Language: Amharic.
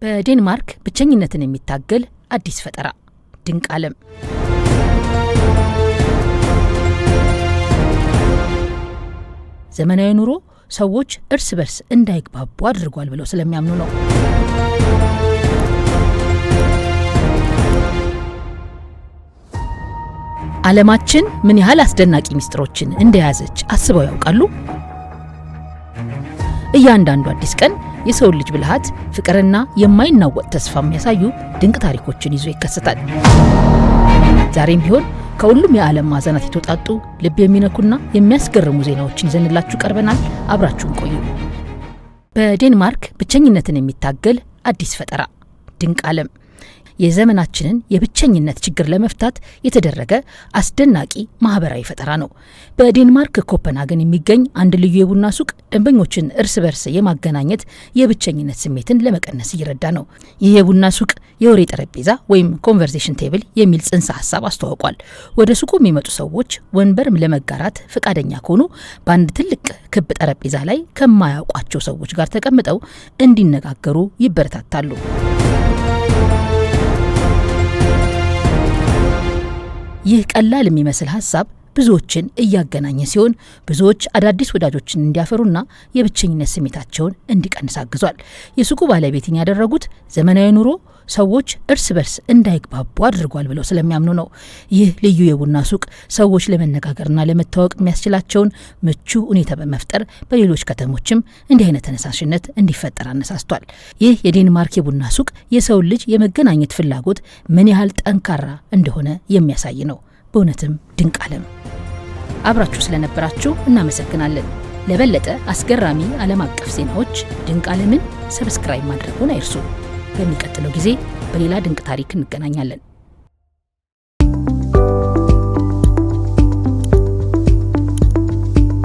በዴንማርክ ብቸኝነትን የሚታገል አዲስ ፈጠራ ድንቅ ዓለም። ዘመናዊ ኑሮ ሰዎች እርስ በርስ እንዳይግባቡ አድርጓል ብለው ስለሚያምኑ ነው። ዓለማችን ምን ያህል አስደናቂ ሚስጥሮችን እንደያዘች አስበው ያውቃሉ? እያንዳንዱ አዲስ ቀን የሰው ልጅ ብልሃት፣ ፍቅርና የማይናወጥ ተስፋ የሚያሳዩ ድንቅ ታሪኮችን ይዞ ይከሰታል። ዛሬም ቢሆን ከሁሉም የዓለም ማዕዘናት የተውጣጡ ልብ የሚነኩና የሚያስገርሙ ዜናዎችን ይዘንላችሁ ቀርበናል። አብራችሁን ቆዩ። በዴንማርክ ብቸኝነትን የሚታገል አዲስ ፈጠራ ድንቅ ዓለም። የዘመናችንን የብቸኝነት ችግር ለመፍታት የተደረገ አስደናቂ ማህበራዊ ፈጠራ ነው። በዴንማርክ ኮፐንሃገን የሚገኝ አንድ ልዩ የቡና ሱቅ ደንበኞችን እርስ በርስ የማገናኘት የብቸኝነት ስሜትን ለመቀነስ እየረዳ ነው። ይህ የቡና ሱቅ የወሬ ጠረጴዛ ወይም ኮንቨርሴሽን ቴብል የሚል ጽንሰ ሀሳብ አስተዋውቋል። ወደ ሱቁ የሚመጡ ሰዎች ወንበርም ለመጋራት ፈቃደኛ ከሆኑ በአንድ ትልቅ ክብ ጠረጴዛ ላይ ከማያውቋቸው ሰዎች ጋር ተቀምጠው እንዲነጋገሩ ይበረታታሉ። ይህ ቀላል የሚመስል ሀሳብ ብዙዎችን እያገናኘ ሲሆን ብዙዎች አዳዲስ ወዳጆችን እንዲያፈሩና የብቸኝነት ስሜታቸውን እንዲቀንስ አግዟል። የሱቁ ባለቤትን ያደረጉት ዘመናዊ ኑሮ ሰዎች እርስ በርስ እንዳይግባቡ አድርጓል ብለው ስለሚያምኑ ነው። ይህ ልዩ የቡና ሱቅ ሰዎች ለመነጋገርና ለመታወቅ የሚያስችላቸውን ምቹ ሁኔታ በመፍጠር በሌሎች ከተሞችም እንዲህ አይነት ተነሳሽነት እንዲፈጠር አነሳስቷል። ይህ የዴንማርክ የቡና ሱቅ የሰው ልጅ የመገናኘት ፍላጎት ምን ያህል ጠንካራ እንደሆነ የሚያሳይ ነው። በእውነትም ድንቅ ዓለም። አብራችሁ ስለነበራችሁ እናመሰግናለን። ለበለጠ አስገራሚ ዓለም አቀፍ ዜናዎች ድንቅ ዓለምን ሰብስክራይብ ማድረጉን አይርሱ። በሚቀጥለው ጊዜ በሌላ ድንቅ ታሪክ እንገናኛለን።